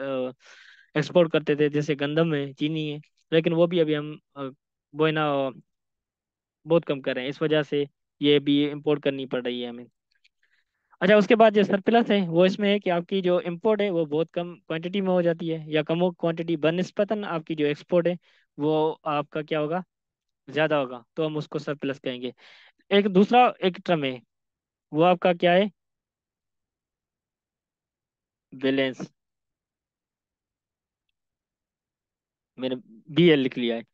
एक्सपोर्ट करते थे, जैसे गंदम है, चीनी है, लेकिन वो भी अभी हम वो है ना बहुत कम कर रहे हैं, इस वजह से ये भी इंपोर्ट करनी पड़ रही है हमें। अच्छा, उसके बाद जो सरप्लस है वो इसमें है कि आपकी जो इंपोर्ट है वो बहुत कम क्वांटिटी में हो जाती है, या कम क्वांटिटी बनस्पतन आपकी जो एक्सपोर्ट है वो आपका क्या होगा, ज्यादा होगा, तो हम उसको सरप्लस कहेंगे। एक दूसरा एक टर्म है, वो आपका क्या है, बैलेंस, मैंने BL लिख लिया है,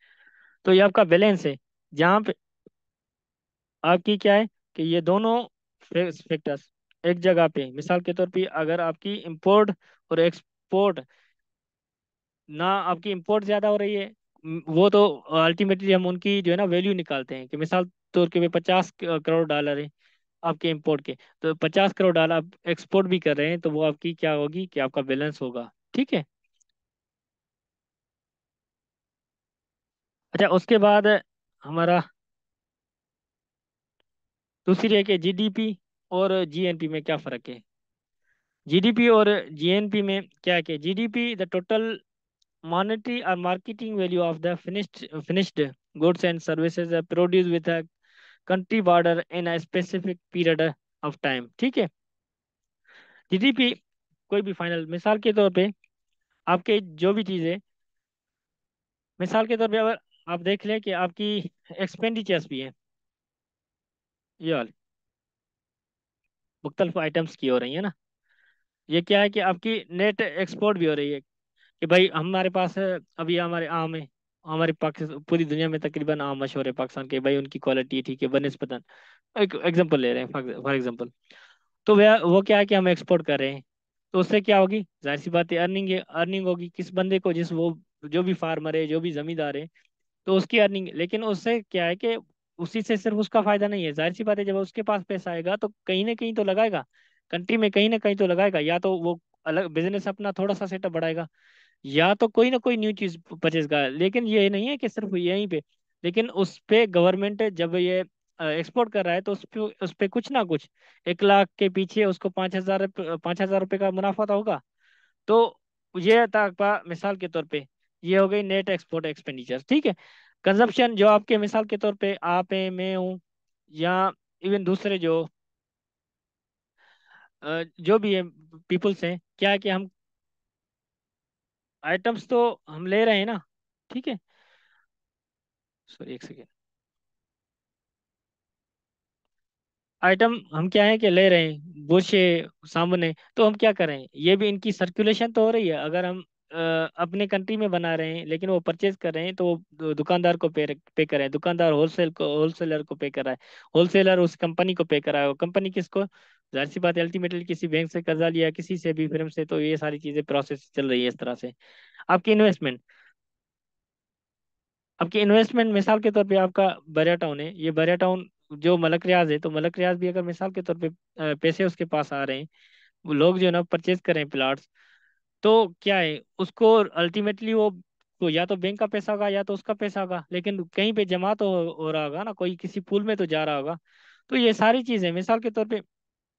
तो ये आपका बैलेंस है, जहाँ पे आपकी क्या है कि ये दोनों फैक्टर्स एक जगह पे, मिसाल के तौर पे अगर आपकी इंपोर्ट और एक्सपोर्ट ना, आपकी इंपोर्ट ज्यादा हो रही है, वो तो अल्टीमेटली हम उनकी जो है ना वैल्यू निकालते हैं कि मिसाल तौर के पे 50 करोड़ डॉलर है, आपके इंपोर्ट के। तो 50 करोड़ आप एक्सपोर्ट भी कर रहे हैं, तो वो आपकी क्या होगी कि आपका बैलेंस होगा। ठीक है। अच्छा, उसके बाद हमारा दूसरी है कि जीडीपी और जीएनपी में क्या फ़र्क है। जीडीपी और जीएनपी में क्या है कि GDP the total monetary or marketing value of the finished goods and services produced with a country border in a specific period of time। ठीक है। जीडीपी कोई भी फाइनल, मिसाल के तौर पे आपके जो भी चीज़ें, मिसाल के तौर पे अगर आप देख लें कि आपकी एक्सपेंडिचर्स भी हैं, ये वाली मुख्तलिफ आइटम्स की हो रही है ना, ये क्या है कि आपकी नेट एक्सपोर्ट भी हो रही है। कि भाई हमारे पास अभी हमारे आम है, हमारे पाकिस्तान पूरी दुनिया में तकरीबन आम मशहूर है पाकिस्तान के, भाई उनकी क्वालिटी ठीक है बनस्पतन। एक एग्जांपल ले रहे हैं, फॉर एग्जांपल। तो वह वो क्या है कि हम एक्सपोर्ट कर रहे हैं, तो उससे क्या होगी, जाहिर सी बात है अर्निंग है, अर्निंग होगी किस बंदे को, जिस वो जो भी फार्मर है जो भी जमींदार है, तो उसकी अर्निंग। लेकिन उससे क्या है कि उसी से सिर्फ उसका फायदा नहीं है, जाहिर सी बात है जब उसके पास पैसा आएगा तो कहीं ना कहीं तो लगाएगा, कंट्री में कहीं ना कहीं तो लगाएगा, या तो वो अलग बिजनेस अपना थोड़ा सा सेटअप बढ़ाएगा, या तो कोई ना कोई न्यू चीज परचेज का। लेकिन ये नहीं है कि सिर्फ यहीं पे, लेकिन उस पे गवर्नमेंट जब ये एक्सपोर्ट कर रहा है तो उस पे कुछ ना कुछ 1 लाख के पीछे उसको 5,000, 5,000 रुपये का मुनाफा तो होगा। तो ये था आपका मिसाल के तौर पे, ये हो गई नेट एक्सपोर्ट एक्सपेंडिचर। ठीक है। कंजप्शन जो आपके मिसाल के तौर पे आप हैं, मैं हूँ, या इवन दूसरे जो जो भी है पीपल्स हैं, क्या है कि हम आइटम्स तो हम ले रहे हैं ना। ठीक है। सॉरी, एक सेकेंड। आइटम हम क्या है कि ले रहे हैं बुशे सामने, तो हम क्या कर रहे हैं, ये भी इनकी सर्कुलेशन तो हो रही है। अगर हम अपने कंट्री में बना रहे हैं लेकिन वो परचेज कर रहे हैं, तो वो दुकानदार को पे कर रहे हैं, दुकानदार होलसेलर को पे कर रहा है, होलसेलर उस कंपनी को पे कर रहा है, वो कंपनी किसको, जाहिर सी बात है अल्टीमेटली किसी बैंक से कर्जा लिया, किसी से भी फिर से, तो ये सारी चीजें प्रोसेस चल रही है इस तरह से। आपकी इन्वेस्टमेंट, आपकी इन्वेस्टमेंट मिसाल के तौर पे आपका बरिया टाउन है, ये बरिया टाउन जो मलक रियाज है, तो मलक रियाज भी अगर मिसाल के तौर पे पैसे उसके पास आ रहे हैं, वो लोग जो है ना परचेज कर रहे हैं प्लाट्स, तो क्या है उसको अल्टीमेटली वो या तो बैंक का पैसा होगा या तो उसका पैसा होगा, लेकिन कहीं पे जमा तो हो रहा होगा ना, कोई किसी पूल में तो जा रहा होगा। तो ये सारी चीजें मिसाल के तौर पे,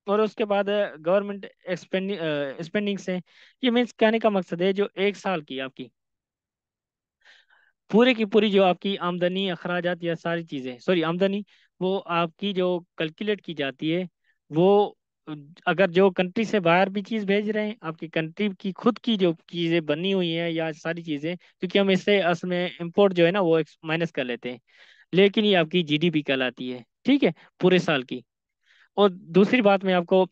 और उसके बाद गवर्नमेंट स्पेंडिंग से, ये मीन्स कहने का मकसद है जो 1 साल की आपकी पूरे की पूरी जो आपकी आमदनी अखराजात या सारी चीजें, सॉरी आमदनी, वो आपकी जो कैलकुलेट की जाती है, वो अगर जो कंट्री से बाहर भी चीज भेज रहे हैं, आपकी कंट्री की खुद की जो चीजें बनी हुई हैं या सारी चीजें, क्योंकि हम इससे असल में इंपोर्ट जो है ना वो माइनस कर लेते हैं, लेकिन ये आपकी जीडीपी कहलाती है। ठीक है, पूरे साल की। और दूसरी बात मैं आपको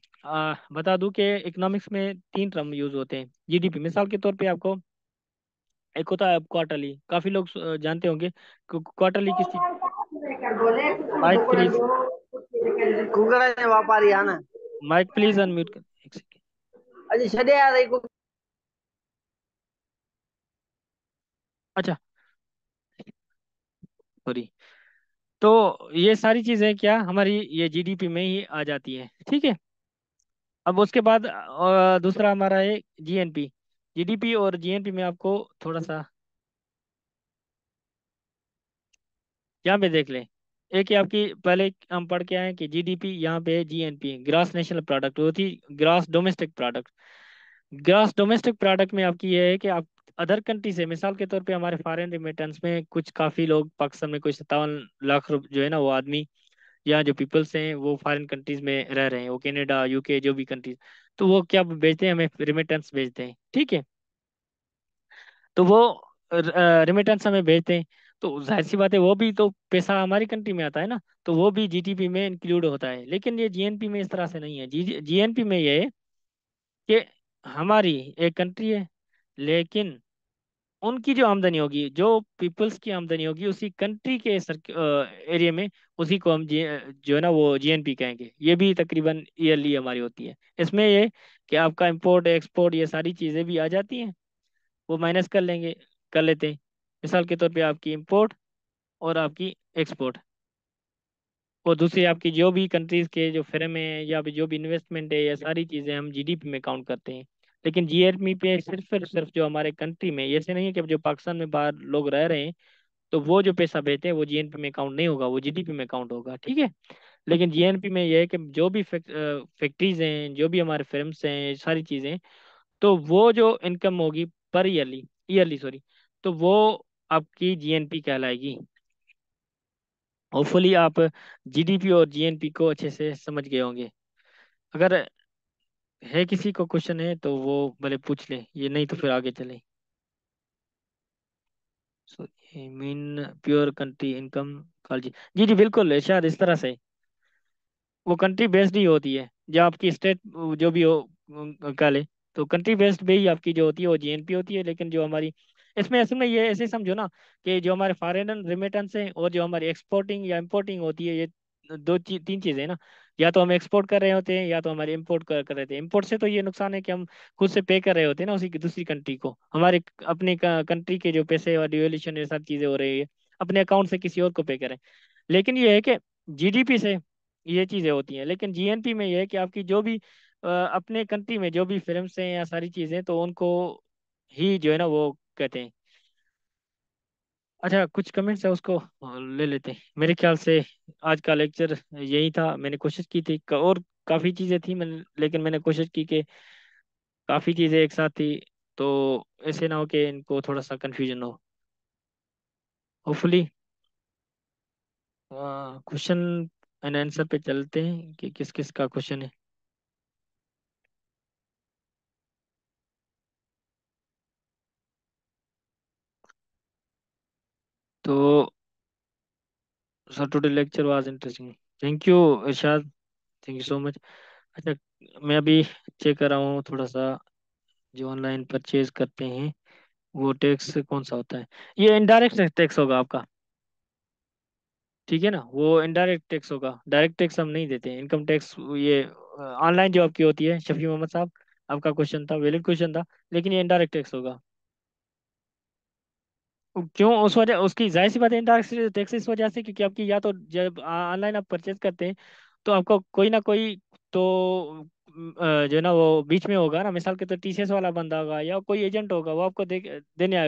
बता दूं कि इकोनॉमिक्स में 3 टर्म यूज होते हैं जीडीपी। मिसाल के तौर पे आपको एक होता है क्वार्टरली, काफी लोग जानते होंगे क्वार्टरली किस चीज। माइक प्लीज, कुकर व्यापारी है ना। माइक प्लीज अनम्यूट कर एक सेकेंड। अजी छड़े यार अच्छा, सॉरी। तो ये सारी चीजें क्या हमारी ये जीडीपी में ही आ जाती है। ठीक है। अब उसके बाद दूसरा हमारा है जीएनपी। जीडीपी और जीएनपी में आपको थोड़ा सा यहाँ पे देख लें। एक ही आपकी पहले हम पढ़ के आए हैं कि जीडीपी, यहाँ पे जीएनपी ग्रास नेशनल प्रोडक्ट होती, grass domestic product. Grass domestic product में आपकी ये है कि आप अदर कंट्री से, मिसाल के तौर पे हमारे फॉरेन रिमिटेंस में कुछ काफी लोग पाकिस्तान में, कोई 57 लाख जो है ना वो आदमी या जो पीपल्स हैं वो फॉरेन कंट्रीज में रह रहे हैं, वो कनाडा यूके जो भी कंट्रीज, तो वो क्या भेजते हैं, हमें रिमिटेंस भेजते हैं। ठीक है। तो वो रिमिटेंस हमें भेजते हैं, तो जाहिर सी बात है वो भी तो पैसा हमारी कंट्री में आता है ना, तो वो भी जीडीपी में इंक्लूड होता है। लेकिन ये जीएनपी में इस तरह से नहीं है। जीएनपी में ये है कि हमारी एक कंट्री है, लेकिन उनकी जो आमदनी होगी, जो पीपल्स की आमदनी होगी उसी कंट्री के एरिया में, उसी को हम जो है ना वो जीएनपी कहेंगे। ये भी तकरीबन ईयरली हमारी होती है। इसमें ये कि आपका इंपोर्ट एक्सपोर्ट ये सारी चीज़ें भी आ जाती हैं, वो माइनस कर लेंगे, कर लेते हैं। मिसाल के तौर पे आपकी इंपोर्ट और आपकी एक्सपोर्ट, और दूसरी आपकी जो भी कंट्रीज के जो firm है या भी जो भी इन्वेस्टमेंट है, या सारी चीजें हम जीडीपी में काउंट करते हैं। लेकिन जीएनपी पे सिर्फ और सिर्फ जो हमारे कंट्री में, ऐसे नहीं है कि जो पाकिस्तान में बाहर लोग रह रहे हैं तो वो जो पैसा भेजते हैं वो जीएनपी में काउंट नहीं होगा, वो जीडीपी में काउंट होगा, ठीक है। लेकिन जीएनपी में ये है कि जो भी फैक्ट्रीज हैं, जो भी हमारे फिल्म्स हैं, सारी चीजें, तो वो जो इनकम होगी पर ईयरली, ईयरली सॉरी, तो वो आपकी जीएनपी कहलाएगी। होपफुली आप जीडीपी और जीएनपी को अच्छे से समझ गए होंगे। अगर है किसी को क्वेश्चन है तो वो भले पूछ ले, ये नहीं तो फिर आगे चले। So mean pure country income call जी, जी जी बिल्कुल, शायद इस तरह से वो कंट्री बेस्ड ही होती है, जो आपकी स्टेट जो भी हो का ले, तो कंट्री बेस्ड पे ही आपकी जो होती है वो जीएनपी होती है। लेकिन जो हमारी इसमें असल में ये ऐसे समझो ना कि जो हमारे फॉरेन रेमिटेंस है और जो हमारी एक्सपोर्टिंग या इंपोर्टिंग होती है, ये तीन चीजें हैं ना। या तो हम एक्सपोर्ट कर रहे होते हैं या तो हमारे इम्पोर्ट कर रहे थे। इम्पोर्ट से तो ये नुकसान है कि हम खुद से पे कर रहे होते हैं ना उसी की दूसरी कंट्री को, हमारे अपने कंट्री के जो पैसे और डिवेल्यूशन ये सब चीजें हो रही है, अपने अकाउंट से किसी और को पे करें। लेकिन ये है कि जीडीपी से ये चीजें होती हैं। लेकिन जीएनपी में ये है कि आपकी जो भी अपने कंट्री में जो भी फिल्म्स हैं या सारी चीजें, तो उनको ही जो है ना वो कहते हैं। अच्छा, कुछ कमेंट्स है उसको ले लेते हैं मेरे ख्याल से। आज का लेक्चर यही था, मैंने कोशिश की थी और काफ़ी चीज़ें थी मैंने, लेकिन मैंने कोशिश की कि काफ़ी चीज़ें एक साथ थी, तो ऐसे ना हो कि इनको थोड़ा सा कंफ्यूजन हो। होपफुली क्वेश्चन एंड आंसर पे चलते हैं कि किस किस का क्वेश्चन है। तो sir today lecture was interesting, thank you Irshad, thank you so much. अच्छा, मैं अभी चेक कर रहा हूँ थोड़ा सा, जो ऑनलाइन परचेज करते हैं वो टैक्स कौन सा होता है। ये इनडायरेक्ट टैक्स होगा आपका, ठीक है ना, वो इनडायरेक्ट टैक्स होगा, डायरेक्ट टैक्स हम नहीं देते हैं। इनकम टैक्स ये ऑनलाइन जो आपकी होती है, शफी मोहम्मद साहब, आपका क्वेश्चन था, वैलिड क्वेश्चन था, लेकिन ये इनडायरेक्ट टैक्स होगा। क्यों, उस वजह उसकी जाहिर सी बात है इंडायरेक्ट टैक्स इस वजह से क्योंकि आपकी या तो जब ऑनलाइन आप परचेज करते हैं तो आपको कोई ना कोई तो जो है ना वो बीच में होगा ना, मिसाल के तो टीसीएस वाला बंदा होगा या कोई एजेंट होगा, वो आपको देने